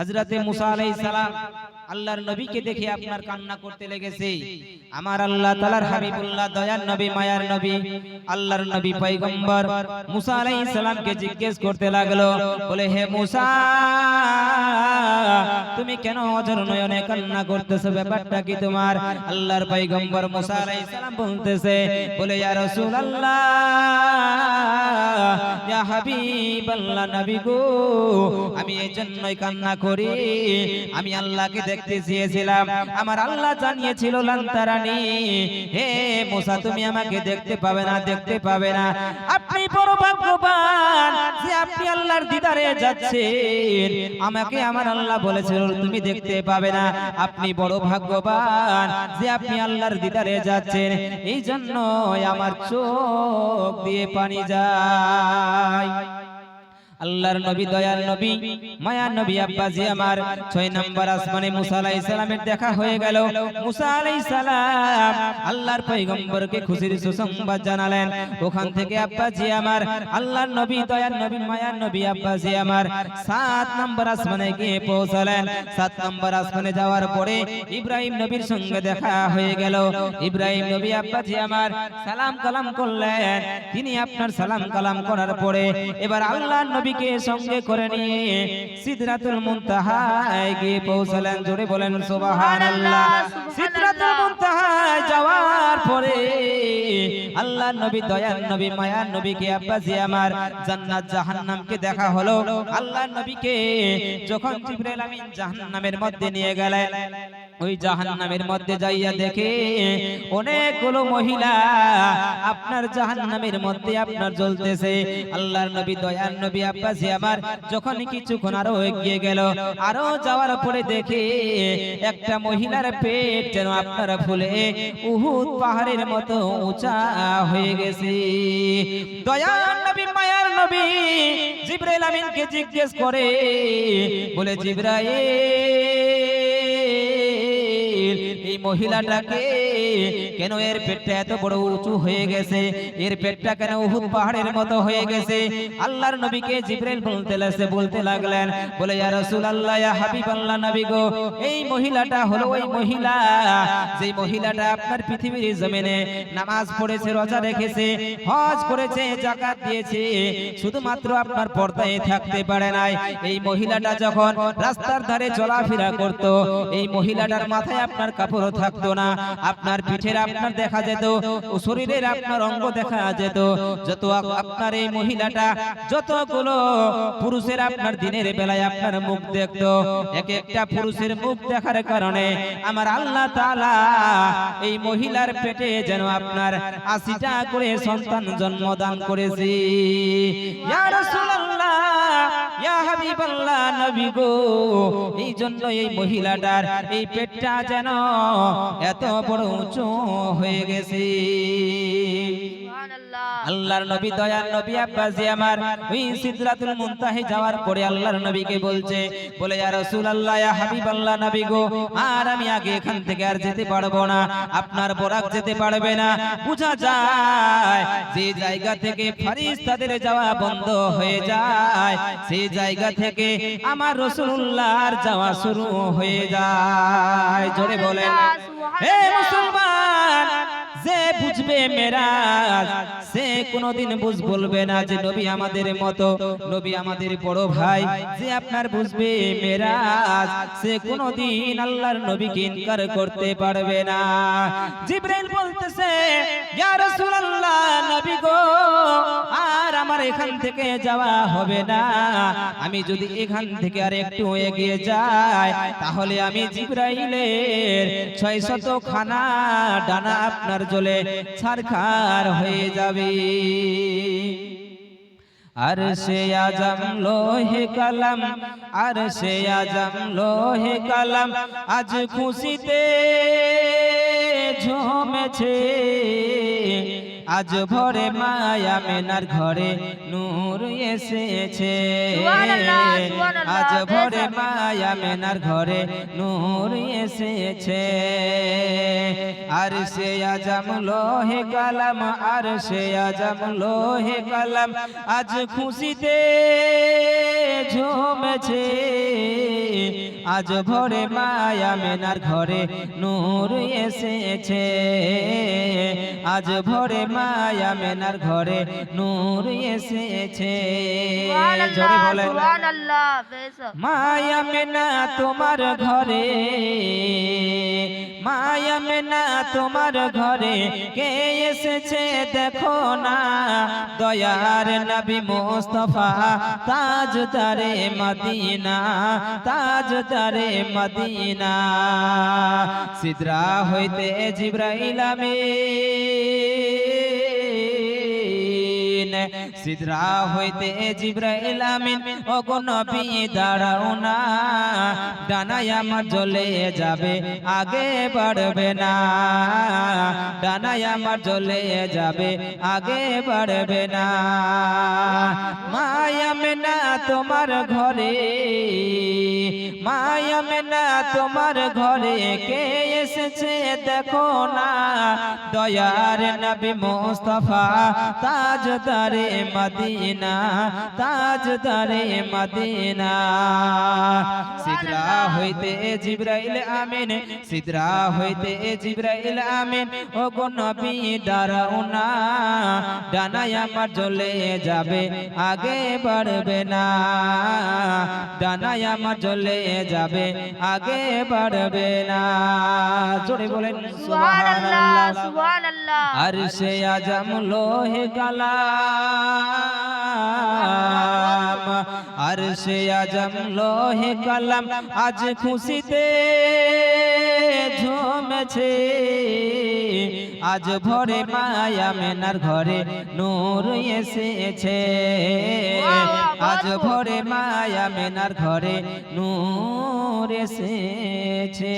হযরতে মুসা আলাইহিস সালাম আল্লাহর নবীকে দেখে আপনার কান্না করতে লেগেছে। আমার আল্লাহ তাআলার হাবিবুল্লাহ দয়ার নবী মায়ার নবী আল্লাহর নবী পয়গম্বর মুসা আলাইহিস সালামকে জিজ্ঞেস করতে লাগলো, বলে হে মুসা, তুমি কেন অঝর নয়নে কান্না করতেছো, ব্যাপারটা কি তোমার? আল্লাহর পয়গম্বর মুসা আলাইহিস সালাম বলতেছে, বলে ইয়া রাসূলুল্লাহ, ইয়া হাবিবাল্লাহ, নবী গো, আমি এই জন্যই কান্না করি, আমি আল্লাহকে দেখতে চেয়েছিলাম, আমার আল্লাহ জানিয়েছিল লান তারানি, হে মুসা তুমি আমাকে দেখতে পাবে না, দেখতে পাবে না। আপনি বড় ভাগ্যবান যে আপনি আল্লাহর দিদারে যাচ্ছেন, আমাকে আমার আল্লাহ বলেছিল তুমি দেখতে পাবে না। আপনি বড় ভাগ্যবান যে আপনি আল্লাহর দিদারে যাচ্ছেন, এই জন্য আমার চোখ দিয়ে পানি যায়। আল্লাহর নবী দয়ার নবী মায়ার নবী আব্বাজি আমার 6 নম্বর আসমানে মুসা আলাইহিস সালামের দেখা হয়ে গেল। মুসা আলাইহিস সালাম আল্লাহর পয়গম্বরকে খুশির সুসংবাদ জানালেন। ওখান থেকে আব্বাজি আমার আল্লাহর নবী দয়ার নবী মায়ার নবী আব্বাজি আমার 7 নম্বর আসমানে গিয়ে পৌঁছালেন। 7 নম্বর আসমানে যাওয়ার পরে ইব্রাহিম নবীর সঙ্গে দেখা হয়ে গেল। ইব্রাহিম নবী আব্বাজি আমার সালাম কালাম করলেন। তিনি আপনার সালাম কালাম করার পরে এবার আল্লাহর নবী কে সঙ্গে করে নিয়ে সিদরাতুল মুনতাহায় গিয়ে পৌঁছলেন। জোরে বলেন সুবহানাল্লাহ। সিদরাতুল মুনতাহায় যাওয়ার পরে আল্লাহর নবী দয়ার নবী মায়ার নবীকে আব্বাজি আমার জান্নাত জাহান্নামকে দেখা হলো। আল্লাহর নবীকে যখন জিবরাইল আমিন জাহান্নামের মধ্যে নিয়ে গেলেন, ওই জাহান্নামের মধ্যে যাইয়া দেখে অনেকগুলো মহিলা আপনার জাহান্নামের মধ্যে আপনার জ্বলতেছে। আল্লাহর নবী দয়ার নবী আব্বাজি আমার যখন কিছুক্ষণ আরো এগিয়ে গেল, আরো যাওয়ার পরে দেখে একটা মহিলার পেট যেন আপনার ফুলে উহুদ পাহাড়ের মতো উঁচা হয়ে গেছে। দয়ার নবী মায়ার নবী জিবরাইল আমিনকে জিজ্ঞেস করে, বলে জিবরাইল, এই মহিলাটাকে কেন, এর পেটটা এত বড় উঁচু হয়ে গেছে, এর পেটটা কেন উহুদ পাহাড়ের মতো হয়ে গেছে? আল্লাহর নবীকে জিবরাইল বলতে লাগলেন, বলে ইয়া রাসূলুল্লাহ, ইয়া হাবিবাল্লাহ, নবী গো, এই মহিলাটা হলো ওই মহিলা যে মহিলাটা আপনার পৃথিবীর জমিনে নামাজ পড়েছে, রোজা রেখেছে, হজ করেছে, যাকাত দিয়েছে, শুধুমাত্র আপনার পর্দায় থাকতে পারে নাই। এই মহিলাটা যখন রাস্তার ধারে চলাফেরা করত, এই মহিলাটার মাথায় আপনার কাপড় থাকতো না, আপনার পিঠের আপনার দেখা যেত, ও শরীরের আপনার অঙ্গ দেখা যেত। যত আপনার এই মহিলাটা যতগুলো পুরুষের আপনার দিনের বেলায় আপনার মুখ দেখতো, এক একটা পুরুষের মুখ দেখার কারণে আমার আল্লাহ তাআলা এই মহিলার পেটে যেন আপনার 80টা করে সন্তান জন্মদান করেছে। ইয়া রাসূলুল্লাহ, ইয়া হাবিবাল্লাহ, নবী গো, এই জন্য এই মহিলাটার এই পেটটা যেন এত বড় উঁচু হয়ে গেছে। আল্লাহর নবী দয়ার নবী আব্বাজি আমার ওই সিদরাতুল মুনতাহি যাওয়ার পরে আল্লাহর নবীকে বলছে, বলে ইয়া রাসূলুল্লাহ, ইয়া হাবিবাল্লাহ, নবী গো, আর আমি আগে এখান থেকে আর যেতে পারবো না, আপনার বরাক যেতে পারবে না। বুঝা যায় যে জায়গা থেকে ফেরেশতাদের যাওয়া বন্ধ হয়ে যায়, সেই জায়গা থেকে আমার রাসূলুল্লাহর যাওয়া শুরু হয়ে যায়। জোরে বলেন হে মুসলমান, যে বুঝবে মেরাজ সে কোনদিন বলবে না যে নবী আমাদের মতো, নবী আমাদের বড় ভাই। যে আপনার বুঝবে মেরাজ সে কোনদিন আল্লাহর নবীকে ইনকার করতে পারবে না। জিবরাইল বলতেছে, ইয়া রাসূলুল্লাহ, নবী গো, আর আমার এখান থেকে যাওয়া হবে না, আমি যদি এখান থেকে আর একটু এগিয়ে যাই তাহলে আমি জিবরাইলের 600 খানা ডানা আপনার জ্বলে ছারখার হয়ে যাবে। আরশে আজম লোহে কলম, আরশে আজম লোহে কলম আজ খুশিতে ঝুমেছে, আজ ভরে মায়া মেনার ঘরে নূর এসেছে, আজ ভরে মায়া মেনার ঘরে নূর এসেছে। আরশে আজম লোহে কলম, আরশে আজম লোহে কলম আজ খুশিতে ঝুমেছে, আজ ভোরে মায়া মেনার ঘরে নূর এসেছে আজ ভোরে মায়া মেনার ঘরে নূর এসেছে জোরে বলেন সুবহানাল্লাহ মায়া মেনা তোমার ঘরে মায়া মেনা তোমার ঘরে কে এসেছে দেখো না দয়ার নবী মুস্তাফা তাজদারে মদিনা তাজদারে মদিনা সিদরা হইতে জিবরাইল আমিন সিদরা হইতে জিবরাইল আমিন ওগো নবী দাঁড়াও না ডানায় আমার জ্বলে যাবে আগে বাড়বে না ডানায় আমার জ্বলে যাবে আগে বাড়বে না মায়া মেনা তোমার ঘরে মায়া মেনা তোমার ঘরে কে এসেছে দেখো না দয়ার নবী মুস্তাফা তাজদারে মদিনা তাজদারে মদিনা সিদরা হইতে জিবরাইল আমিন সিদরা হইতে জিবরাইল আমিন ওগো নবী দাঁড়াও না ডানায় আমার জ্বলে যাবে আগে বাড়বে না ডানায় আমার জ্বলে যাবে আগে বাড়বে না জোরে বলেন সুবহানাল্লাহ সুবহানাল্লাহ আরশে আজম লোহে কালাম আরশে আজম লোহে কালাম আজ খুশিতে ঝুমেছে আজ ভোরে মায়া মেনার ঘরে নূর এসেছে আজ ভোরে মায়া মেনার ঘরে নূর এসেছে